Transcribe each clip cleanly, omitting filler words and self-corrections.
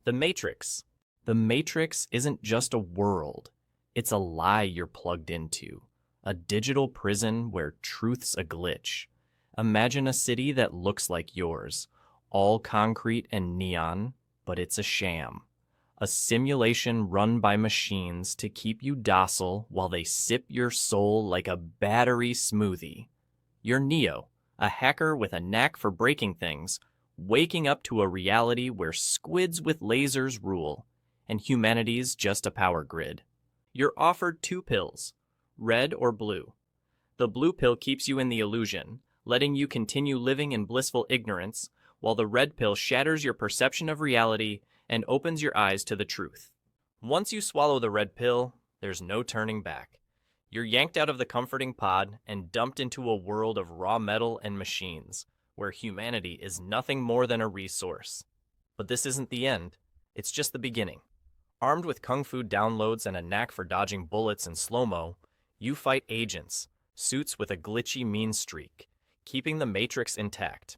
The Matrix. The Matrix isn't just a world. It's a lie you're plugged into. A digital prison where truth's a glitch. Imagine a city that looks like yours, all concrete and neon, but it's a sham. A simulation run by machines to keep you docile while they sip your soul like a battery smoothie. You're Neo, a hacker with a knack for breaking things, waking up to a reality where squids with lasers rule, and humanity's just a power grid. You're offered two pills, red or blue. The blue pill keeps you in the illusion, letting you continue living in blissful ignorance, while the red pill shatters your perception of reality and opens your eyes to the truth. Once you swallow the red pill, there's no turning back. You're yanked out of the comforting pod and dumped into a world of raw metal and machines, where humanity is nothing more than a resource. But this isn't the end. It's just the beginning. Armed with kung fu downloads and a knack for dodging bullets in slow-mo, you fight agents, suits with a glitchy mean streak, keeping the Matrix intact.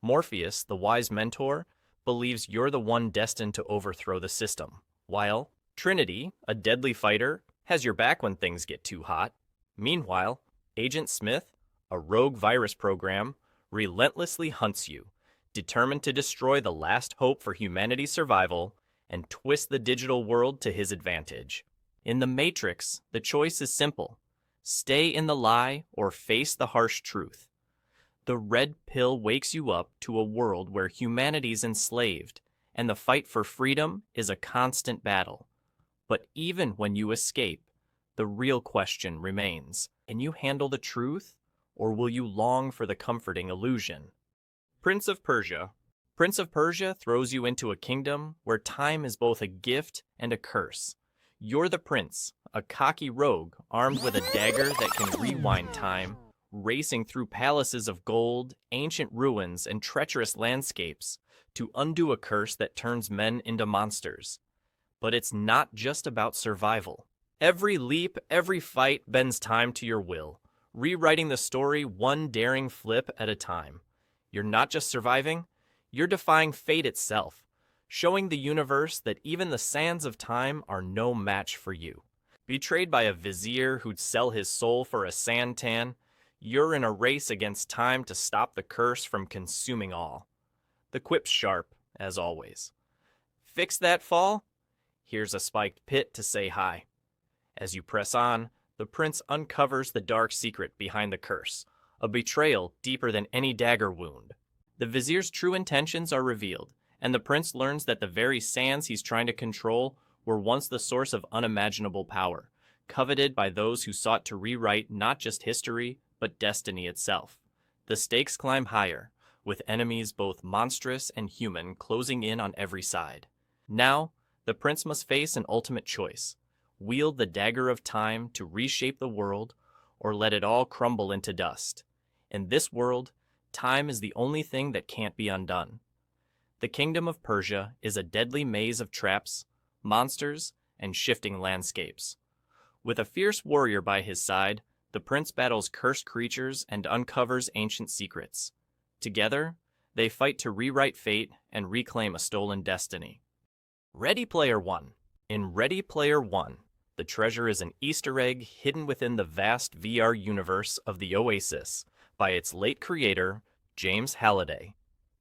Morpheus, the wise mentor, believes you're the one destined to overthrow the system, while Trinity, a deadly fighter, has your back when things get too hot. Meanwhile, Agent Smith, a rogue virus program, relentlessly hunts you, determined to destroy the last hope for humanity's survival and twist the digital world to his advantage. In the Matrix, the choice is simple. Stay in the lie or face the harsh truth. The red pill wakes you up to a world where humanity's enslaved, and the fight for freedom is a constant battle. But even when you escape, the real question remains: can you handle the truth, or will you long for the comforting illusion? Prince of Persia. Prince of Persia throws you into a kingdom where time is both a gift and a curse. You're the prince, a cocky rogue armed with a dagger that can rewind time, racing through palaces of gold, ancient ruins, and treacherous landscapes to undo a curse that turns men into monsters. But it's not just about survival. Every leap, every fight bends time to your will, rewriting the story one daring flip at a time. You're not just surviving, you're defying fate itself, showing the universe that even the sands of time are no match for you. Betrayed by a vizier who'd sell his soul for a santan, you're in a race against time to stop the curse from consuming all. The quip's sharp, as always. Fix that fall? Here's a spiked pit to say hi. As you press on, the prince uncovers the dark secret behind the curse, a betrayal deeper than any dagger wound. The vizier's true intentions are revealed, and the prince learns that the very sands he's trying to control were once the source of unimaginable power, coveted by those who sought to rewrite not just history, but destiny itself. The stakes climb higher, with enemies both monstrous and human closing in on every side. Now, the prince must face an ultimate choice: wield the dagger of time to reshape the world, or let it all crumble into dust. In this world, time is the only thing that can't be undone. The kingdom of Persia is a deadly maze of traps, monsters, and shifting landscapes. With a fierce warrior by his side, the prince battles cursed creatures and uncovers ancient secrets. Together, they fight to rewrite fate and reclaim a stolen destiny. Ready Player One. In Ready Player One, the treasure is an Easter egg hidden within the vast VR universe of the Oasis by its late creator, James Halliday.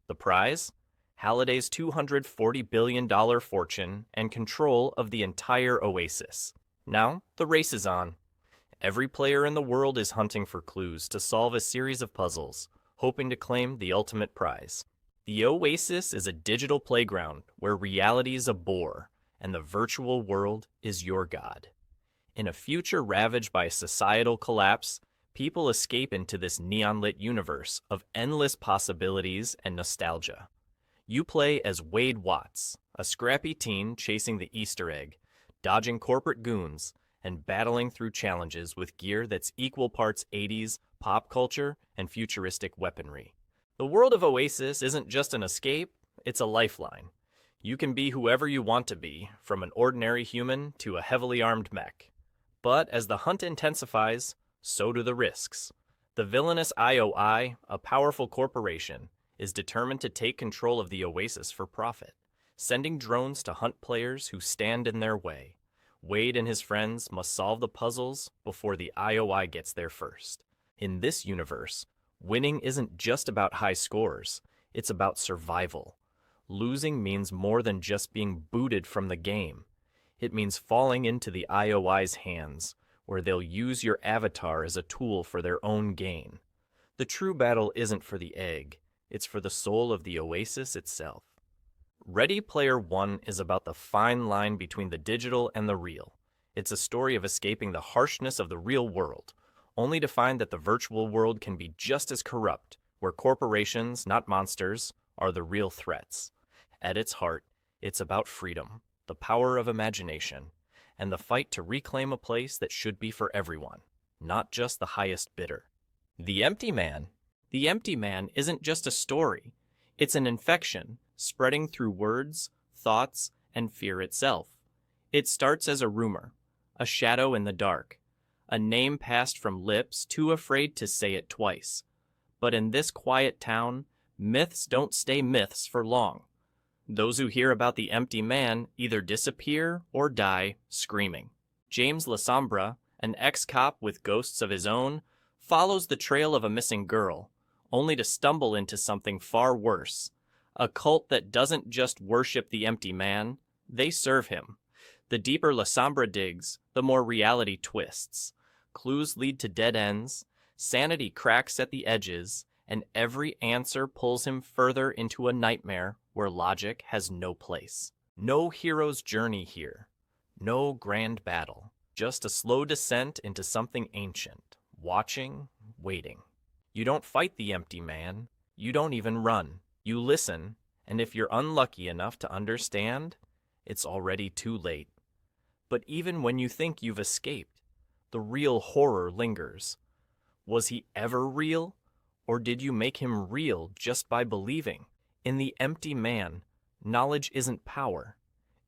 The prize? Halliday's $240 billion fortune and control of the entire Oasis. Now, the race is on. Every player in the world is hunting for clues to solve a series of puzzles, hoping to claim the ultimate prize. The Oasis is a digital playground where reality is a bore, and the virtual world is your god. In a future ravaged by societal collapse, people escape into this neon-lit universe of endless possibilities and nostalgia. You play as Wade Watts, a scrappy teen chasing the Easter egg, dodging corporate goons, and battling through challenges with gear that's equal parts 80s, pop culture, and futuristic weaponry. The world of Oasis isn't just an escape, it's a lifeline. You can be whoever you want to be, from an ordinary human to a heavily armed mech. But as the hunt intensifies, so do the risks. The villainous IOI, a powerful corporation, is determined to take control of the Oasis for profit. sending drones to hunt players who stand in their way. Wade and his friends must solve the puzzles before the IOI gets there first. In this universe, winning isn't just about high scores, it's about survival. Losing means more than just being booted from the game. It means falling into the IOI's hands, where they'll use your avatar as a tool for their own gain. The true battle isn't for the egg, it's for the soul of the oasis itself. Ready Player One is about the fine line between the digital and the real. It's a story of escaping the harshness of the real world, only to find that the virtual world can be just as corrupt, where corporations, not monsters, are the real threats. At its heart, it's about freedom, the power of imagination, and the fight to reclaim a place that should be for everyone, not just the highest bidder. The Empty Man. The Empty Man isn't just a story. It's an infection, spreading through words, thoughts, and fear itself. It starts as a rumor, a shadow in the dark, a name passed from lips too afraid to say it twice. But in this quiet town, myths don't stay myths for long. Those who hear about the Empty Man either disappear or die screaming. James Lasombra, an ex-cop with ghosts of his own, follows the trail of a missing girl, only to stumble into something far worse. A cult that doesn't just worship the Empty Man, they serve him. The deeper Lasombra digs, the more reality twists. Clues lead to dead ends, sanity cracks at the edges, and every answer pulls him further into a nightmare where logic has no place. No hero's journey here. No grand battle. Just a slow descent into something ancient. Watching, waiting. You don't fight the Empty Man. You don't even run. You listen, and if you're unlucky enough to understand, it's already too late. But even when you think you've escaped, the real horror lingers. Was he ever real? Or did you make him real just by believing? In the Empty Man, knowledge isn't power.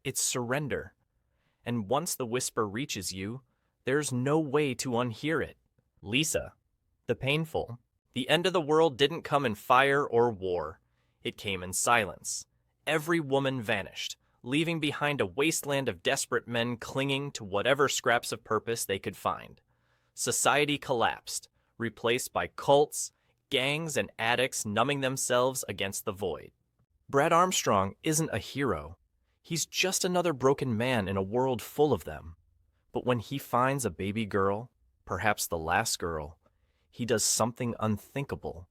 It's surrender. And once the whisper reaches you, there's no way to unhear it. Lisa, the painful. The end of the world didn't come in fire or war. It came in silence. Every woman vanished, leaving behind a wasteland of desperate men clinging to whatever scraps of purpose they could find. Society collapsed, replaced by cults, gangs, and addicts numbing themselves against the void. Brad Armstrong isn't a hero. He's just another broken man in a world full of them. But when he finds a baby girl, perhaps the last girl, he does something unthinkable.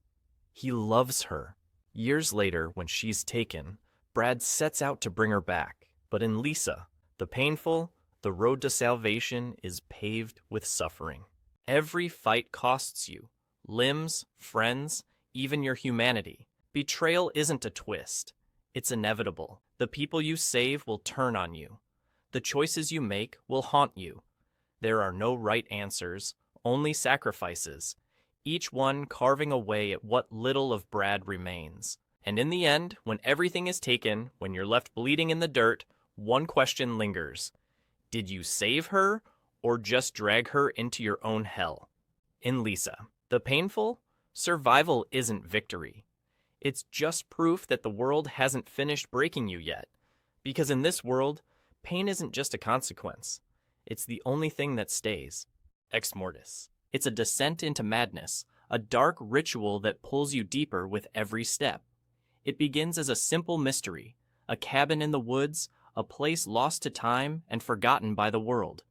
He loves her. Years later, when she's taken, Brad sets out to bring her back. But in Lisa, the painful, the road to salvation is paved with suffering. Every fight costs you. Limbs, friends, even your humanity. Betrayal isn't a twist. It's inevitable. The people you save will turn on you. The choices you make will haunt you. There are no right answers, only sacrifices, each one carving away at what little of Brad remains. And in the end, when everything is taken, when you're left bleeding in the dirt, one question lingers. Did you save her, or just drag her into your own hell? In Lisa, the painful, survival isn't victory. It's just proof that the world hasn't finished breaking you yet. Because in this world, pain isn't just a consequence. It's the only thing that stays. Exmortis. It's a descent into madness, a dark ritual that pulls you deeper with every step. It begins as a simple mystery, a cabin in the woods, a place lost to time and forgotten by the world.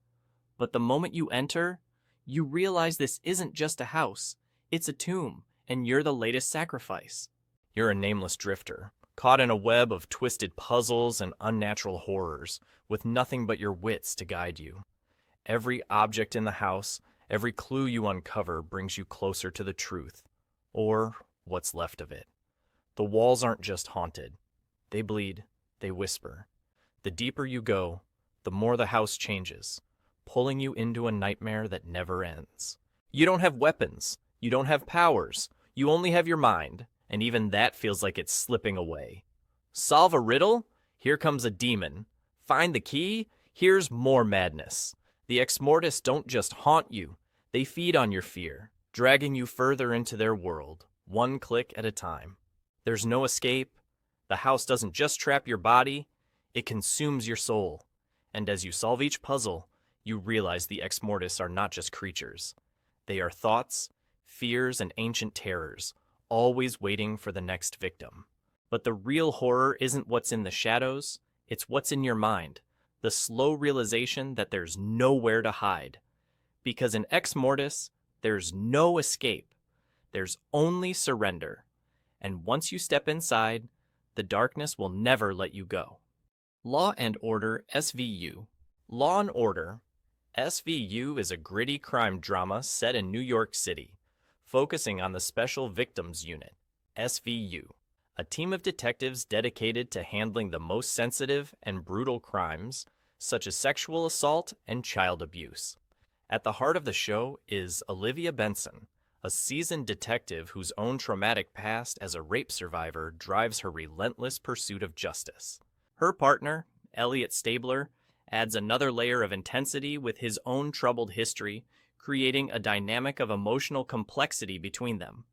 But the moment you enter, you realize this isn't just a house, it's a tomb, and you're the latest sacrifice. You're a nameless drifter, caught in a web of twisted puzzles and unnatural horrors, with nothing but your wits to guide you. Every object in the house, every clue you uncover brings you closer to the truth, or what's left of it. The walls aren't just haunted. They bleed, they whisper. The deeper you go, the more the house changes, pulling you into a nightmare that never ends. You don't have weapons, you don't have powers, you only have your mind, and even that feels like it's slipping away. Solve a riddle? Here comes a demon. Find the key? Here's more madness. The Exmortis don't just haunt you, they feed on your fear, dragging you further into their world, one click at a time. There's no escape. The house doesn't just trap your body, It consumes your soul. And as you solve each puzzle, you realize the Exmortis are not just creatures. They are thoughts, fears, and ancient terrors, always waiting for the next victim. But the real horror isn't what's in the shadows, it's what's in your mind. The slow realization that there's nowhere to hide. Because in Exmortis, there's no escape. There's only surrender. And once you step inside, the darkness will never let you go. Law and Order SVU. Law and Order SVU is a gritty crime drama set in New York City, focusing on the Special Victims Unit, SVU, a team of detectives dedicated to handling the most sensitive and brutal crimes, such as sexual assault and child abuse. At the heart of the show is Olivia Benson, a seasoned detective whose own traumatic past as a rape survivor drives her relentless pursuit of justice. Her partner, Elliot Stabler, adds another layer of intensity with his own troubled history, creating a dynamic of emotional complexity between them.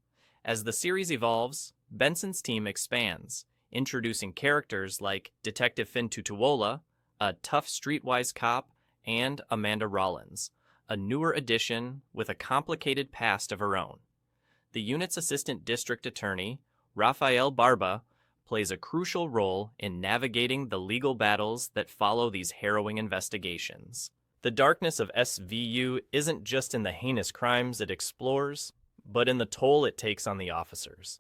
As the series evolves, Benson's team expands, introducing characters like Detective Finn Tutuola, a tough streetwise cop, and Amanda Rollins, a newer addition with a complicated past of her own. The unit's assistant district attorney, Rafael Barba, plays a crucial role in navigating the legal battles that follow these harrowing investigations. The darkness of SVU isn't just in the heinous crimes it explores, but in the toll it takes on the officers.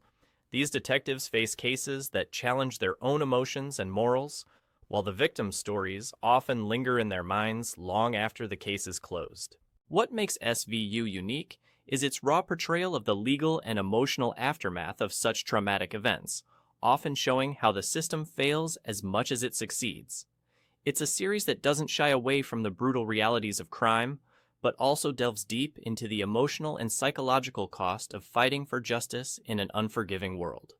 These detectives face cases that challenge their own emotions and morals, while the victims' stories often linger in their minds long after the case is closed. What makes SVU unique is its raw portrayal of the legal and emotional aftermath of such traumatic events, often showing how the system fails as much as it succeeds. It's a series that doesn't shy away from the brutal realities of crime, but also delves deep into the emotional and psychological cost of fighting for justice in an unforgiving world.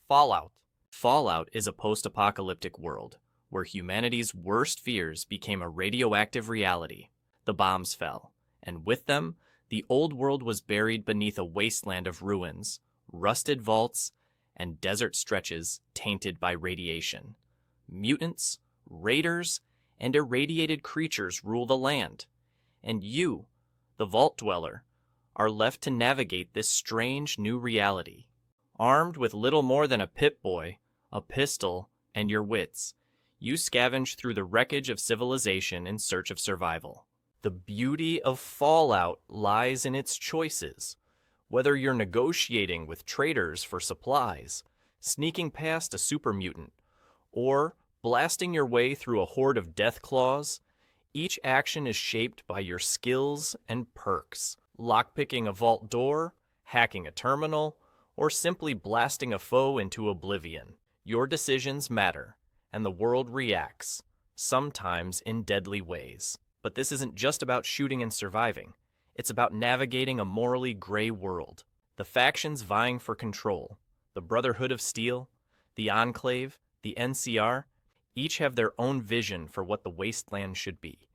Fallout. Fallout is a post-apocalyptic world, where humanity's worst fears became a radioactive reality. The bombs fell, and with them, the old world was buried beneath a wasteland of ruins, rusted vaults, and desert stretches tainted by radiation. Mutants, raiders, and irradiated creatures rule the land. And you, the Vault Dweller, are left to navigate this strange new reality. Armed with little more than a Pip-Boy, a pistol, and your wits, you scavenge through the wreckage of civilization in search of survival. The beauty of Fallout lies in its choices. Whether you're negotiating with traders for supplies, sneaking past a super mutant, or blasting your way through a horde of death claws, each action is shaped by your skills and perks. Lockpicking a vault door, hacking a terminal, or simply blasting a foe into oblivion. Your decisions matter, and the world reacts, sometimes in deadly ways. But this isn't just about shooting and surviving. It's about navigating a morally gray world. The factions vying for control, the Brotherhood of Steel, the Enclave, the NCR, each have their own vision for what the wasteland should be.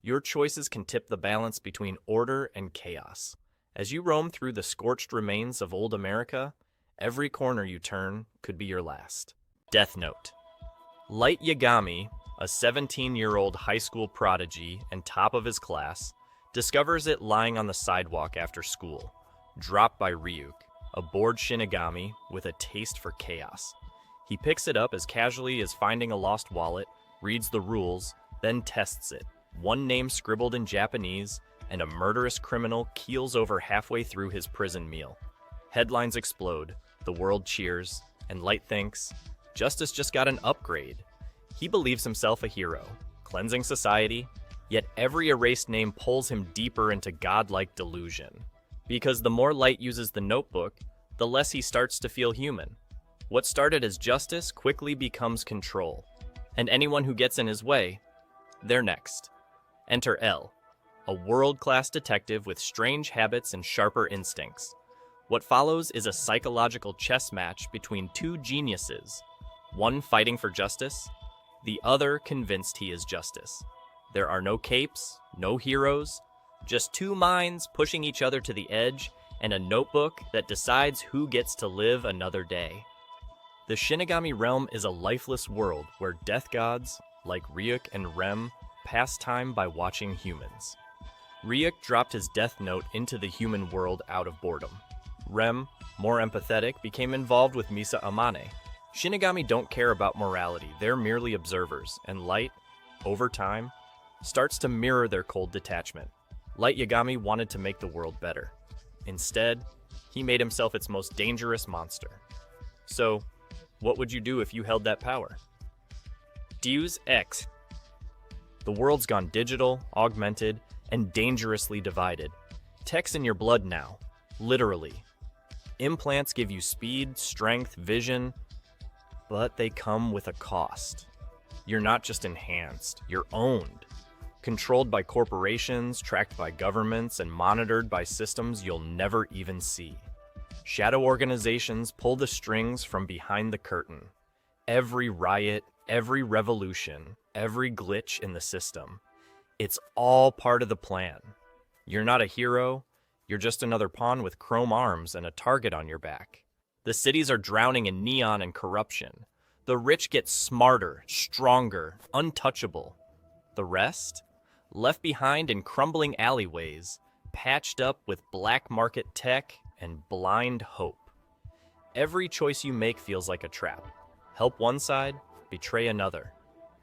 Your choices can tip the balance between order and chaos. As you roam through the scorched remains of old America, every corner you turn could be your last. Death Note. Light Yagami, a 17-year-old high school prodigy and top of his class, discovers it lying on the sidewalk after school, dropped by Ryuk, a bored Shinigami with a taste for chaos. He picks it up as casually as finding a lost wallet, reads the rules, then tests it. One name scribbled in Japanese, and a murderous criminal keels over halfway through his prison meal. Headlines explode, the world cheers, and Light thinks, justice just got an upgrade. He believes himself a hero, cleansing society, yet every erased name pulls him deeper into godlike delusion. Because the more Light uses the notebook, the less he starts to feel human. What started as justice quickly becomes control, and anyone who gets in his way, they're next. Enter L, a world-class detective with strange habits and sharper instincts. What follows is a psychological chess match between two geniuses, one fighting for justice, the other convinced he is justice. There are no capes, no heroes, just two minds pushing each other to the edge and a notebook that decides who gets to live another day. The Shinigami realm is a lifeless world where death gods, like Ryuk and Rem, pass time by watching humans. Ryuk dropped his death note into the human world out of boredom. Rem, more empathetic, became involved with Misa Amane. Shinigami don't care about morality, they're merely observers, and Light, over time, starts to mirror their cold detachment. Light Yagami wanted to make the world better. Instead, he made himself its most dangerous monster. So, what would you do if you held that power? Deus Ex. The world's gone digital, augmented, and dangerously divided. Tech's in your blood now, literally. Implants give you speed, strength, vision, but they come with a cost. You're not just enhanced, you're owned. Controlled by corporations, tracked by governments, and monitored by systems you'll never even see. Shadow organizations pull the strings from behind the curtain. Every riot, every revolution, every glitch in the system. It's all part of the plan. You're not a hero, you're just another pawn with chrome arms and a target on your back. The cities are drowning in neon and corruption. The rich get smarter, stronger, untouchable. The rest? Left behind in crumbling alleyways, patched up with black market tech and blind hope. Every choice you make feels like a trap. Help one side, betray another.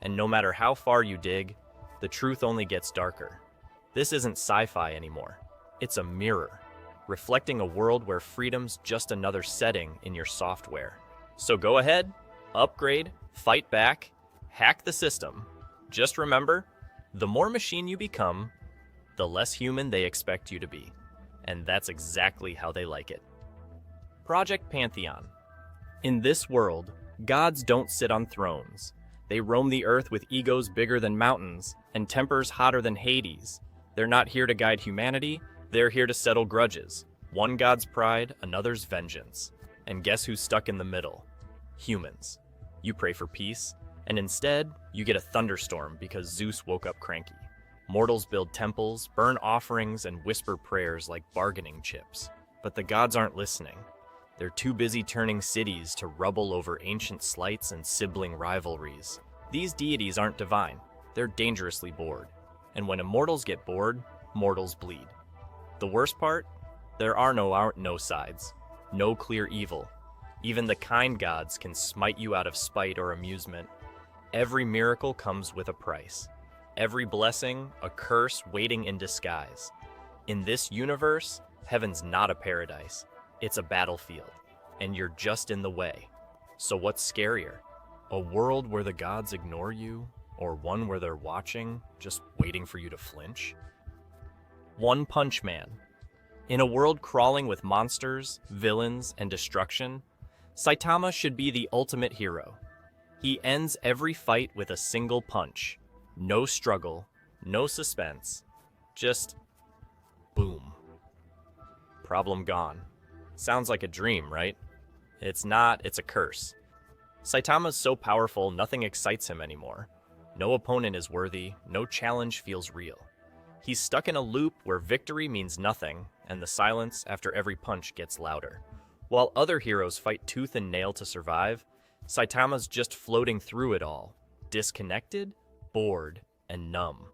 And no matter how far you dig, the truth only gets darker. This isn't sci-fi anymore. It's a mirror, reflecting a world where freedom's just another setting in your software. So go ahead, upgrade, fight back, hack the system. Just remember, the more machine you become, the less human they expect you to be. And that's exactly how they like it. Project Pantheon. In this world, gods don't sit on thrones. They roam the earth with egos bigger than mountains and tempers hotter than Hades. They're not here to guide humanity, they're here to settle grudges. One god's pride, another's vengeance. And guess who's stuck in the middle? Humans. You pray for peace, and instead, you get a thunderstorm because Zeus woke up cranky. Mortals build temples, burn offerings, and whisper prayers like bargaining chips. But the gods aren't listening. They're too busy turning cities to rubble over ancient slights and sibling rivalries. These deities aren't divine. They're dangerously bored. And when immortals get bored, mortals bleed. The worst part? There are no sides. No clear evil. Even the kind gods can smite you out of spite or amusement. Every miracle comes with a price. Every blessing, a curse waiting in disguise. In this universe, heaven's not a paradise. It's a battlefield, and you're just in the way. So what's scarier? A world where the gods ignore you, or one where they're watching, just waiting for you to flinch? One Punch Man. In a world crawling with monsters, villains, and destruction, Saitama should be the ultimate hero. He ends every fight with a single punch. No struggle, no suspense, just boom. Problem gone. Sounds like a dream, right? It's not, it's a curse. Saitama's so powerful, nothing excites him anymore. No opponent is worthy, no challenge feels real. He's stuck in a loop where victory means nothing, and the silence after every punch gets louder. While other heroes fight tooth and nail to survive, Saitama's just floating through it all, disconnected, bored, and numb.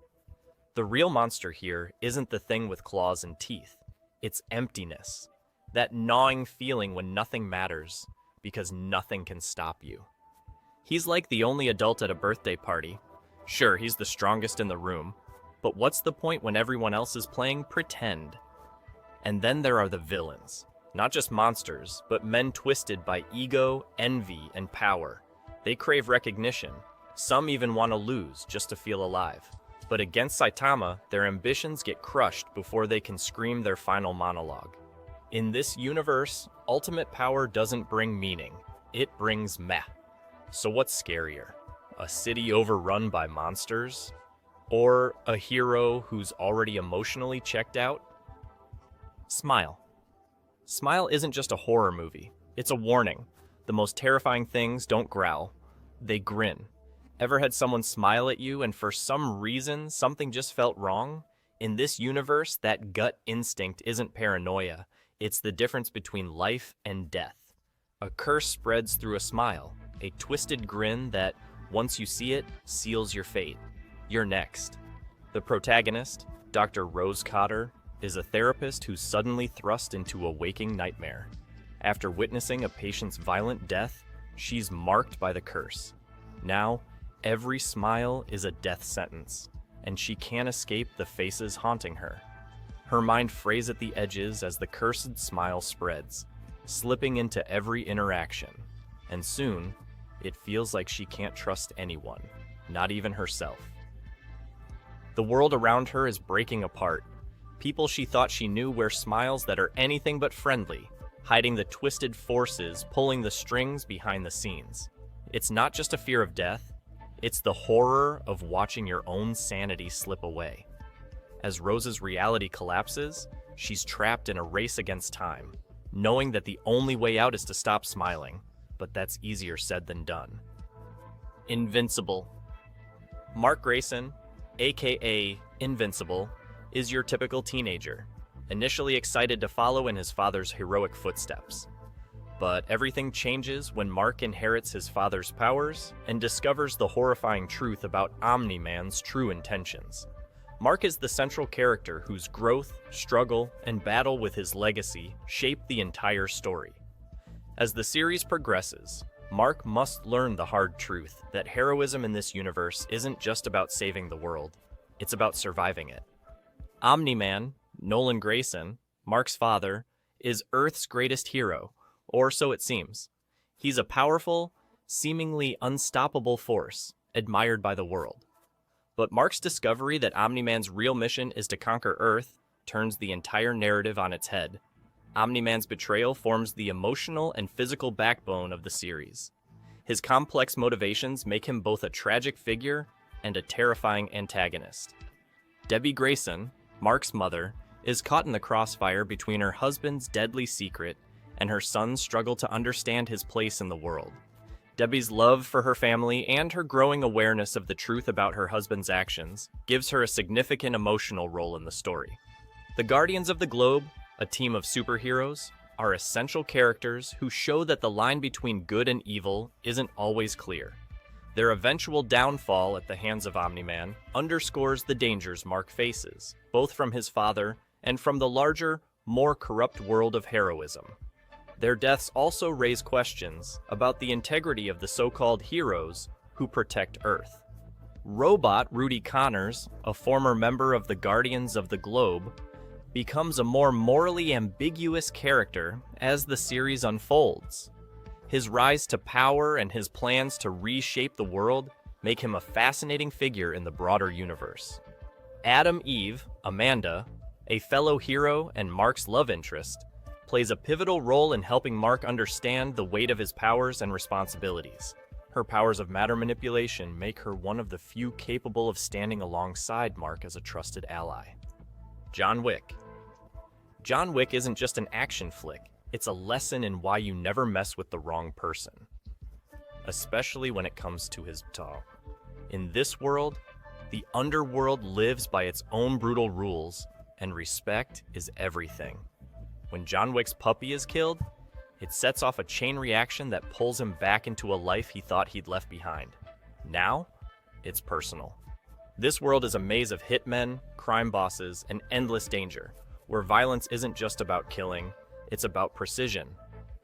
The real monster here isn't the thing with claws and teeth. It's emptiness. That gnawing feeling when nothing matters, because nothing can stop you. He's like the only adult at a birthday party. Sure, he's the strongest in the room, but what's the point when everyone else is playing pretend? And then there are the villains. Not just monsters, but men twisted by ego, envy, and power. They crave recognition. Some even want to lose just to feel alive. But against Saitama, their ambitions get crushed before they can scream their final monologue. In this universe, ultimate power doesn't bring meaning. It brings meh. So what's scarier? A city overrun by monsters? Or a hero who's already emotionally checked out? Smile. Smile isn't just a horror movie. It's a warning. The most terrifying things don't growl. They grin. Ever had someone smile at you and for some reason something just felt wrong? In this universe, that gut instinct isn't paranoia. It's the difference between life and death. A curse spreads through a smile, a twisted grin that, once you see it, seals your fate. You're next. The protagonist, Dr. Rose Cotter, is a therapist who's suddenly thrust into a waking nightmare. After witnessing a patient's violent death, she's marked by the curse. Now, every smile is a death sentence, and she can't escape the faces haunting her. Her mind frays at the edges as the cursed smile spreads, slipping into every interaction, and soon, it feels like she can't trust anyone, not even herself. The world around her is breaking apart. People she thought she knew wear smiles that are anything but friendly, hiding the twisted forces pulling the strings behind the scenes. It's not just a fear of death, it's the horror of watching your own sanity slip away. As Rose's reality collapses, she's trapped in a race against time, knowing that the only way out is to stop smiling, but that's easier said than done. Invincible. Mark Grayson, aka Invincible, is your typical teenager, initially excited to follow in his father's heroic footsteps. But everything changes when Mark inherits his father's powers and discovers the horrifying truth about Omni-Man's true intentions. Mark is the central character whose growth, struggle, and battle with his legacy shape the entire story. As the series progresses, Mark must learn the hard truth that heroism in this universe isn't just about saving the world, it's about surviving it. Omni-Man, Nolan Grayson, Mark's father, is Earth's greatest hero, or so it seems. He's a powerful, seemingly unstoppable force, admired by the world. But Mark's discovery that Omni-Man's real mission is to conquer Earth turns the entire narrative on its head. Omni-Man's betrayal forms the emotional and physical backbone of the series. His complex motivations make him both a tragic figure and a terrifying antagonist. Debbie Grayson, Mark's mother, is caught in the crossfire between her husband's deadly secret and her son's struggle to understand his place in the world. Debbie's love for her family and her growing awareness of the truth about her husband's actions gives her a significant emotional role in the story. The Guardians of the Globe, a team of superheroes, are essential characters who show that the line between good and evil isn't always clear. Their eventual downfall at the hands of Omni-Man underscores the dangers Mark faces, both from his father and from the larger, more corrupt world of heroism. Their deaths also raise questions about the integrity of the so-called heroes who protect Earth. Robot Rudy Connors, a former member of the Guardians of the Globe, becomes a more morally ambiguous character as the series unfolds. His rise to power and his plans to reshape the world make him a fascinating figure in the broader universe. Adam Eve, Amanda, a fellow hero and Mark's love interest, plays a pivotal role in helping Mark understand the weight of his powers and responsibilities. Her powers of matter manipulation make her one of the few capable of standing alongside Mark as a trusted ally. John Wick. John Wick isn't just an action flick, it's a lesson in why you never mess with the wrong person. Especially when it comes to his talk. In this world, the underworld lives by its own brutal rules, and respect is everything. When John Wick's puppy is killed, it sets off a chain reaction that pulls him back into a life he thought he'd left behind. Now, it's personal. This world is a maze of hitmen, crime bosses, and endless danger, where violence isn't just about killing, it's about precision.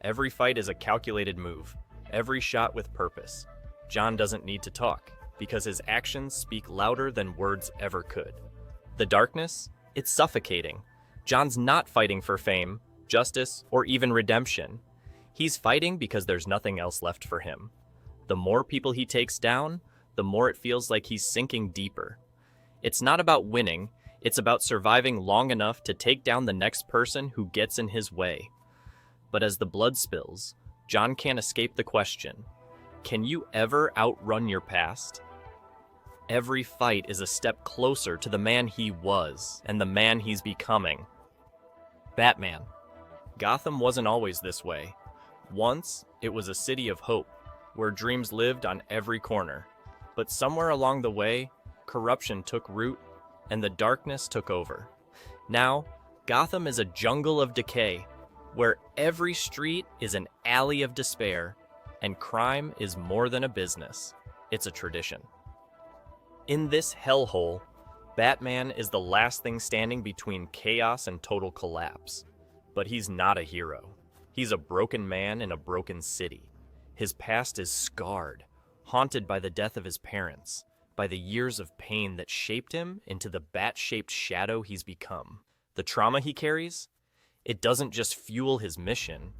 Every fight is a calculated move, every shot with purpose. John doesn't need to talk, because his actions speak louder than words ever could. The darkness? It's suffocating. John's not fighting for fame, justice, or even redemption. He's fighting because there's nothing else left for him. The more people he takes down, the more it feels like he's sinking deeper. It's not about winning, it's about surviving long enough to take down the next person who gets in his way. But as the blood spills, John can't escape the question, can you ever outrun your past? Every fight is a step closer to the man he was and the man he's becoming. Batman. Gotham wasn't always this way. Once, it was a city of hope, where dreams lived on every corner. But somewhere along the way, corruption took root and the darkness took over. Now, Gotham is a jungle of decay, where every street is an alley of despair, and crime is more than a business, it's a tradition. In this hellhole, Batman is the last thing standing between chaos and total collapse. But he's not a hero. He's a broken man in a broken city. His past is scarred, haunted by the death of his parents, by the years of pain that shaped him into the bat-shaped shadow he's become. The trauma he carries? It doesn't just fuel his mission,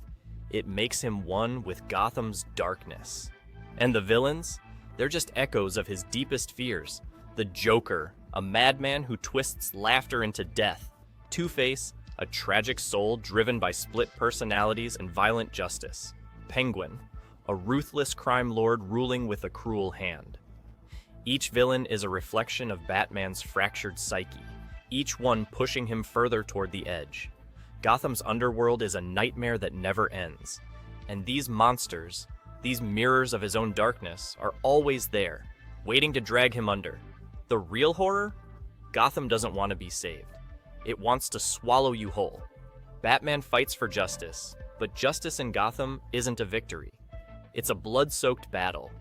it makes him one with Gotham's darkness. And the villains? They're just echoes of his deepest fears. The Joker, a madman who twists laughter into death. Two-Face, a tragic soul driven by split personalities and violent justice. Penguin, a ruthless crime lord ruling with a cruel hand. Each villain is a reflection of Batman's fractured psyche, each one pushing him further toward the edge. Gotham's underworld is a nightmare that never ends. And these monsters, these mirrors of his own darkness, are always there, waiting to drag him under. The real horror? Gotham doesn't want to be saved. It wants to swallow you whole. Batman fights for justice, but justice in Gotham isn't a victory. It's a blood-soaked battle.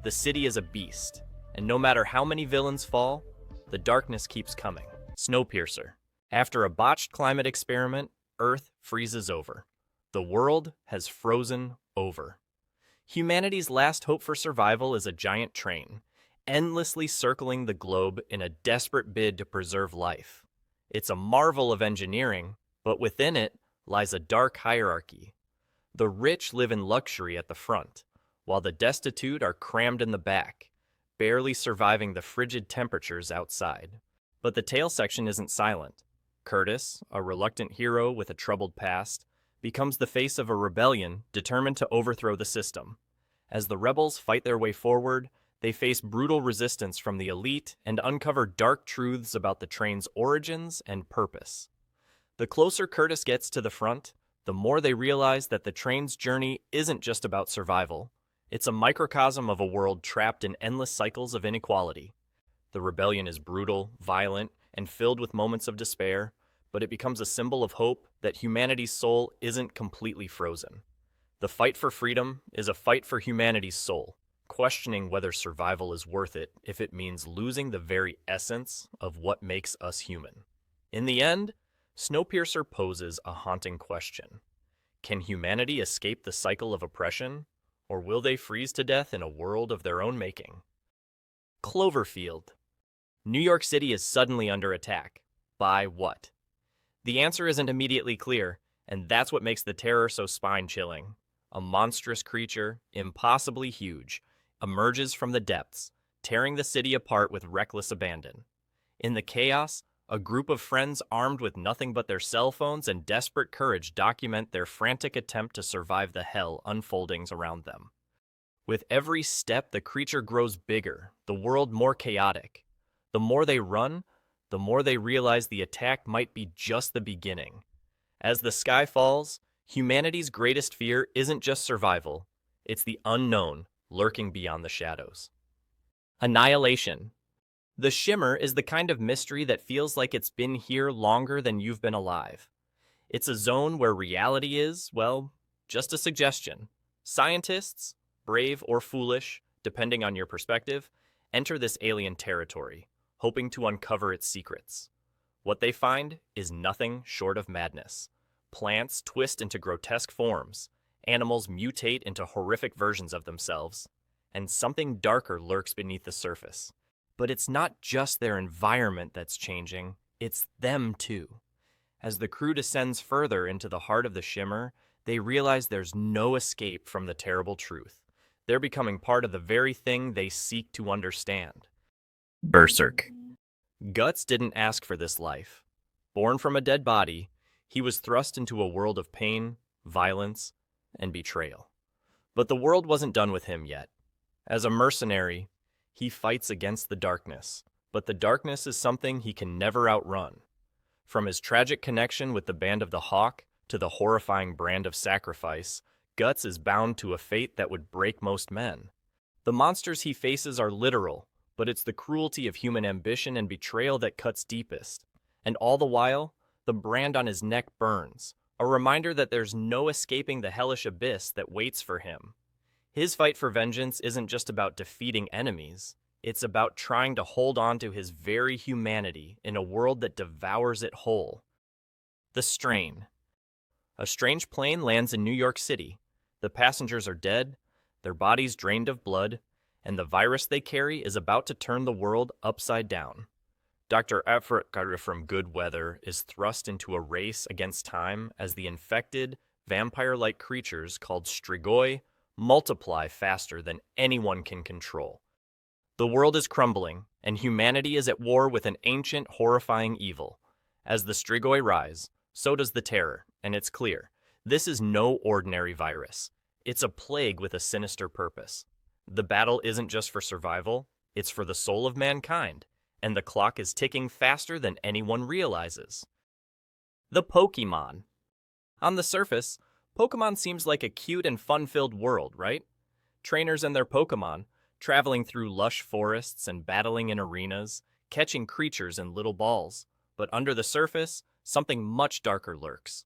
The city is a beast, and no matter how many villains fall, the darkness keeps coming. Snowpiercer. After a botched climate experiment, Earth freezes over. The world has frozen over. Humanity's last hope for survival is a giant train, endlessly circling the globe in a desperate bid to preserve life. It's a marvel of engineering, but within it lies a dark hierarchy. The rich live in luxury at the front, while the destitute are crammed in the back, barely surviving the frigid temperatures outside. But the tail section isn't silent. Curtis, a reluctant hero with a troubled past, becomes the face of a rebellion determined to overthrow the system. As the rebels fight their way forward, they face brutal resistance from the elite and uncover dark truths about the train's origins and purpose. The closer Curtis gets to the front, the more they realize that the train's journey isn't just about survival. It's a microcosm of a world trapped in endless cycles of inequality. The rebellion is brutal, violent, and filled with moments of despair, but it becomes a symbol of hope that humanity's soul isn't completely frozen. The fight for freedom is a fight for humanity's soul, questioning whether survival is worth it if it means losing the very essence of what makes us human. In the end, Snowpiercer poses a haunting question. Can humanity escape the cycle of oppression, or will they freeze to death in a world of their own making? Cloverfield. New York City is suddenly under attack. By what? The answer isn't immediately clear, and that's what makes the terror so spine-chilling. A monstrous creature, impossibly huge, emerges from the depths, tearing the city apart with reckless abandon. In the chaos, a group of friends armed with nothing but their cell phones and desperate courage document their frantic attempt to survive the hell unfolding around them. With every step, the creature grows bigger, the world more chaotic. The more they run, the more they realize the attack might be just the beginning. As the sky falls, humanity's greatest fear isn't just survival, it's the unknown lurking beyond the shadows. Annihilation. The Shimmer is the kind of mystery that feels like it's been here longer than you've been alive. It's a zone where reality is, well, just a suggestion. Scientists, brave or foolish, depending on your perspective, enter this alien territory, hoping to uncover its secrets. What they find is nothing short of madness. Plants twist into grotesque forms, animals mutate into horrific versions of themselves, and something darker lurks beneath the surface. But it's not just their environment that's changing, it's them too. As the crew descends further into the heart of the Shimmer, they realize there's no escape from the terrible truth. They're becoming part of the very thing they seek to understand. Berserk. Guts didn't ask for this life. Born from a dead body, he was thrust into a world of pain, violence, and betrayal. But the world wasn't done with him yet. As a mercenary, he fights against the darkness, but the darkness is something he can never outrun. From his tragic connection with the Band of the Hawk to the horrifying brand of sacrifice, Guts is bound to a fate that would break most men. The monsters he faces are literal, but it's the cruelty of human ambition and betrayal that cuts deepest. And all the while, the brand on his neck burns, a reminder that there's no escaping the hellish abyss that waits for him. His fight for vengeance isn't just about defeating enemies, it's about trying to hold on to his very humanity in a world that devours it whole. The Strain. A strange plane lands in New York City. The passengers are dead, their bodies drained of blood, and the virus they carry is about to turn the world upside down. Dr. Efrat from Good Weather is thrust into a race against time as the infected, vampire-like creatures called Strigoi multiply faster than anyone can control. The world is crumbling, and humanity is at war with an ancient, horrifying evil. As the Strigoi rise, so does the terror, and it's clear, this is no ordinary virus. It's a plague with a sinister purpose. The battle isn't just for survival, it's for the soul of mankind, and the clock is ticking faster than anyone realizes. The Pokémon. On the surface, Pokémon seems like a cute and fun-filled world, right? Trainers and their Pokémon, traveling through lush forests and battling in arenas, catching creatures in little balls. But under the surface, something much darker lurks.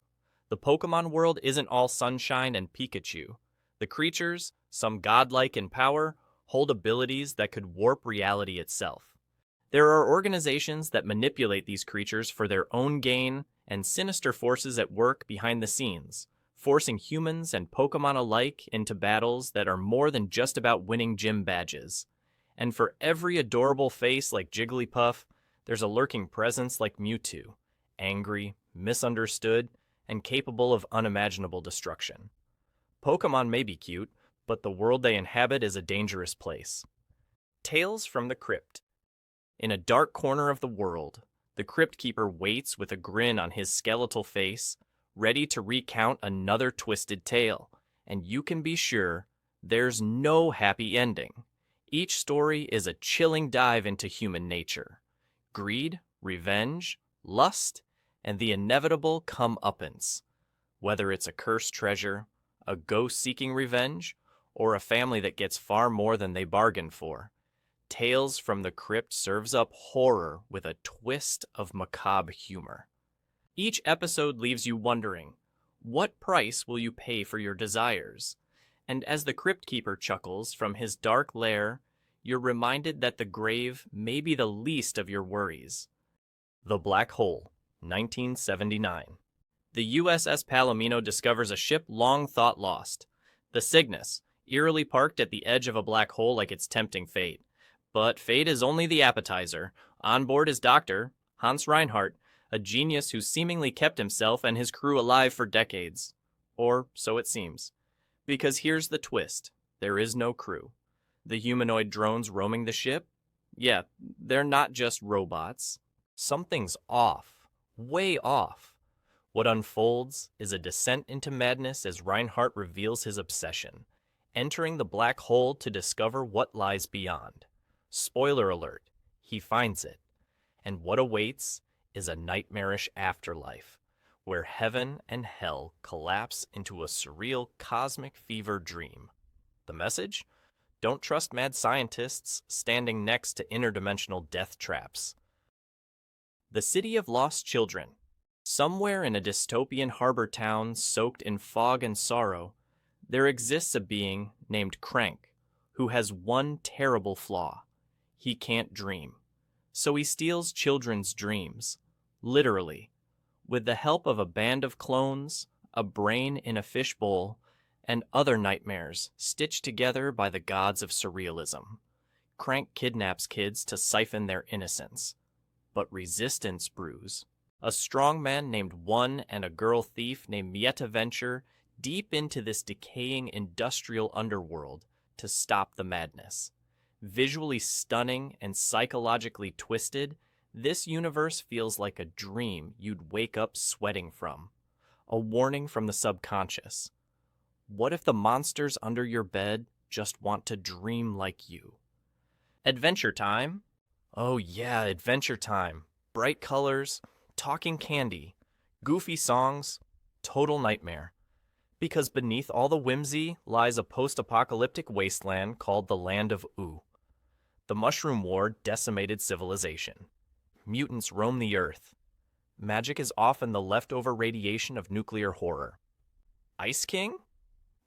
The Pokémon world isn't all sunshine and Pikachu. The creatures, some godlike in power, hold abilities that could warp reality itself. There are organizations that manipulate these creatures for their own gain and sinister forces at work behind the scenes, forcing humans and Pokémon alike into battles that are more than just about winning gym badges. And for every adorable face like Jigglypuff, there's a lurking presence like Mewtwo, angry, misunderstood, and capable of unimaginable destruction. Pokémon may be cute, but the world they inhabit is a dangerous place. Tales from the Crypt. In a dark corner of the world, the Crypt Keeper waits with a grin on his skeletal face, ready to recount another twisted tale, and you can be sure there's no happy ending. Each story is a chilling dive into human nature. Greed, revenge, lust, and the inevitable comeuppance. Whether it's a cursed treasure, a ghost seeking revenge, or a family that gets far more than they bargained for, Tales from the Crypt serves up horror with a twist of macabre humor. Each episode leaves you wondering, what price will you pay for your desires? And as the Crypt Keeper chuckles from his dark lair, you're reminded that the grave may be the least of your worries. The Black Hole, 1979. The USS Palomino discovers a ship long thought lost. The Cygnus, eerily parked at the edge of a black hole like it's tempting fate. But fate is only the appetizer. On board is Dr. Hans Reinhardt, a genius who seemingly kept himself and his crew alive for decades. Or so it seems. Because here's the twist. There is no crew. The humanoid drones roaming the ship? Yeah, they're not just robots. Something's off. Way off. What unfolds is a descent into madness as Reinhardt reveals his obsession, entering the black hole to discover what lies beyond. Spoiler alert, he finds it. And what awaits is a nightmarish afterlife, where heaven and hell collapse into a surreal cosmic fever dream. The message? Don't trust mad scientists standing next to interdimensional death traps. The City of Lost Children. Somewhere in a dystopian harbor town soaked in fog and sorrow, there exists a being named Crank, who has one terrible flaw. He can't dream. So he steals children's dreams, literally, with the help of a band of clones, a brain in a fishbowl, and other nightmares stitched together by the gods of surrealism. Crank kidnaps kids to siphon their innocence. But resistance brews. A strong man named One and a girl thief named Mieta venture deep into this decaying industrial underworld to stop the madness. Visually stunning and psychologically twisted, this universe feels like a dream you'd wake up sweating from. A warning from the subconscious. What if the monsters under your bed just want to dream like you? Adventure time? Oh yeah, adventure time. Bright colors, talking candy, goofy songs, total nightmare. Because beneath all the whimsy lies a post-apocalyptic wasteland called the Land of Oo. The Mushroom War decimated civilization. Mutants roam the earth. Magic is often the leftover radiation of nuclear horror. Ice King?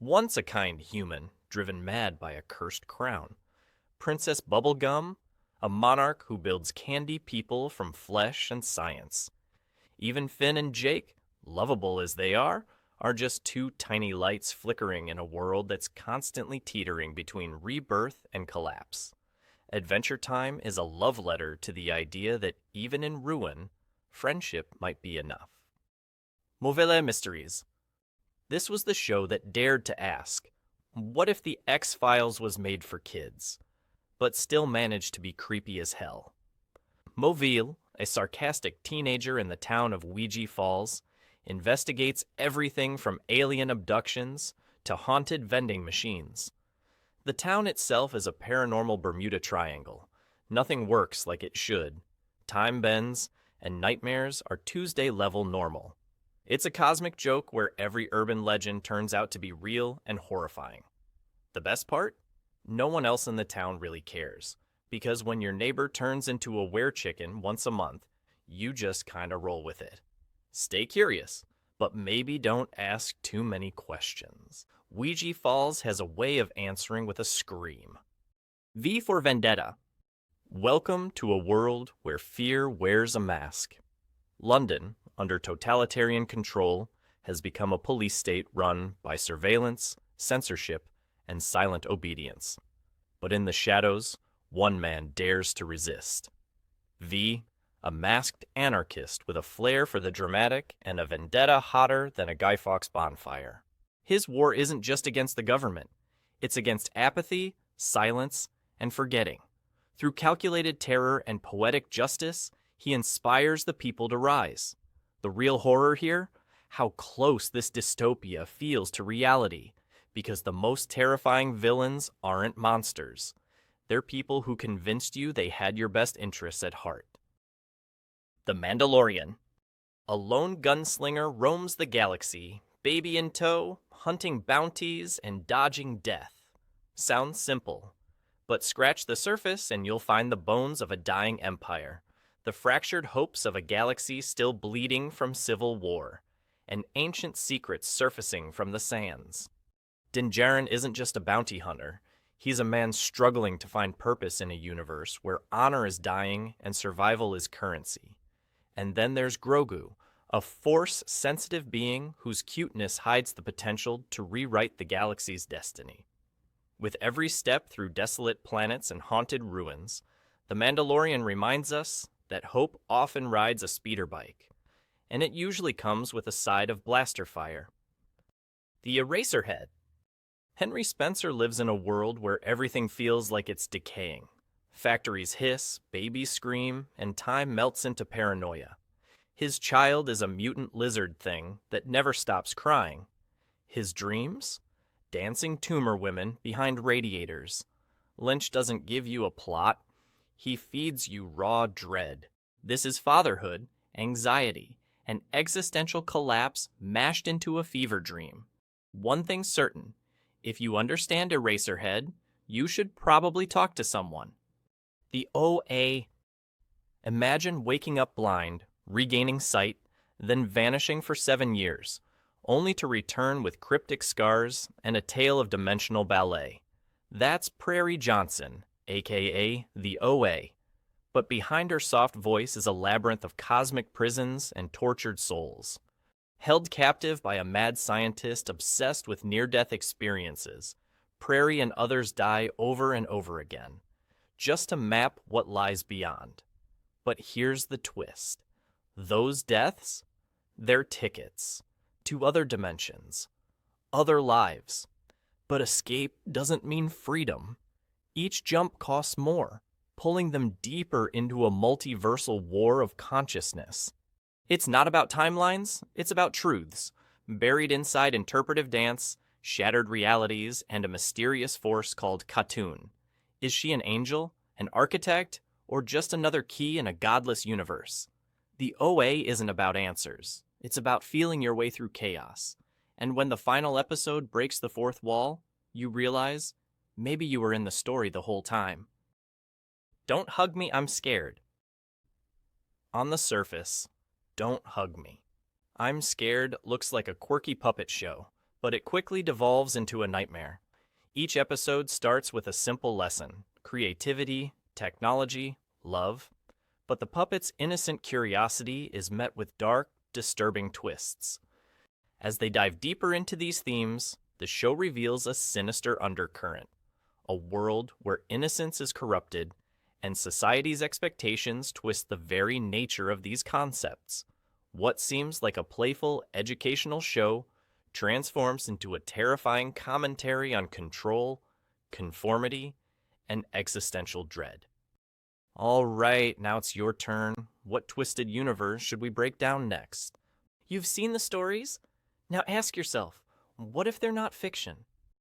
Once a kind human, driven mad by a cursed crown. Princess Bubblegum? A monarch who builds candy people from flesh and science. Even Finn and Jake, lovable as they are just two tiny lights flickering in a world that's constantly teetering between rebirth and collapse. Adventure Time is a love letter to the idea that even in ruin, friendship might be enough. Moville Mysteries. This was the show that dared to ask, what if the X-Files was made for kids, but still managed to be creepy as hell? Moville, a sarcastic teenager in the town of Ouija Falls, investigates everything from alien abductions to haunted vending machines. The town itself is a paranormal Bermuda Triangle. Nothing works like it should. Time bends, and nightmares are Tuesday-level normal. It's a cosmic joke where every urban legend turns out to be real and horrifying. The best part? No one else in the town really cares, because when your neighbor turns into a werechicken once a month, you just kinda roll with it. Stay curious, but maybe don't ask too many questions. Ouija Falls has a way of answering with a scream. V for Vendetta. Welcome to a world where fear wears a mask. London, under totalitarian control, has become a police state run by surveillance, censorship, and silent obedience. But in the shadows, one man dares to resist. V, a masked anarchist with a flair for the dramatic and a vendetta hotter than a Guy Fawkes bonfire. His war isn't just against the government. It's against apathy, silence, and forgetting. Through calculated terror and poetic justice, he inspires the people to rise. The real horror here? How close this dystopia feels to reality, because the most terrifying villains aren't monsters. They're people who convinced you they had your best interests at heart. The Mandalorian. A lone gunslinger roams the galaxy, baby in tow, hunting bounties and dodging death. Sounds simple, but scratch the surface and you'll find the bones of a dying empire, the fractured hopes of a galaxy still bleeding from civil war, and ancient secrets surfacing from the sands. Din Djarin isn't just a bounty hunter. He's a man struggling to find purpose in a universe where honor is dying and survival is currency. And then there's Grogu, a force-sensitive being whose cuteness hides the potential to rewrite the galaxy's destiny. With every step through desolate planets and haunted ruins, the Mandalorian reminds us that hope often rides a speeder bike, and it usually comes with a side of blaster fire. The Eraserhead. Henry Spencer lives in a world where everything feels like it's decaying. Factories hiss, babies scream, and time melts into paranoia. His child is a mutant lizard thing that never stops crying. His dreams? Dancing tumor women behind radiators. Lynch doesn't give you a plot. He feeds you raw dread. This is fatherhood, anxiety, and existential collapse mashed into a fever dream. One thing's certain. If you understand Eraserhead, you should probably talk to someone. The OA. Imagine waking up blind, regaining sight, then vanishing for 7 years, only to return with cryptic scars and a tale of dimensional ballet. That's Prairie Johnson, aka the OA. But behind her soft voice is a labyrinth of cosmic prisons and tortured souls. Held captive by a mad scientist obsessed with near-death experiences, Prairie and others die over and over again, just to map what lies beyond. But here's the twist. Those deaths? They're tickets to other dimensions, other lives. But escape doesn't mean freedom. Each jump costs more, pulling them deeper into a multiversal war of consciousness. It's not about timelines, it's about truths, buried inside interpretive dance, shattered realities, and a mysterious force called Khatun. Is she an angel, an architect, or just another key in a godless universe? The OA isn't about answers. It's about feeling your way through chaos. And when the final episode breaks the fourth wall, you realize maybe you were in the story the whole time. Don't hug me, I'm scared. On the surface, Don't Hug Me. I'm Scared looks like a quirky puppet show, but it quickly devolves into a nightmare. Each episode starts with a simple lesson: creativity, technology, love. But the puppet's innocent curiosity is met with dark, disturbing twists. As they dive deeper into these themes, the show reveals a sinister undercurrent, a world where innocence is corrupted and society's expectations twist the very nature of these concepts. What seems like a playful, educational show transforms into a terrifying commentary on control, conformity, and existential dread. All right, now it's your turn. What twisted universe should we break down next? You've seen the stories? Now ask yourself, what if they're not fiction?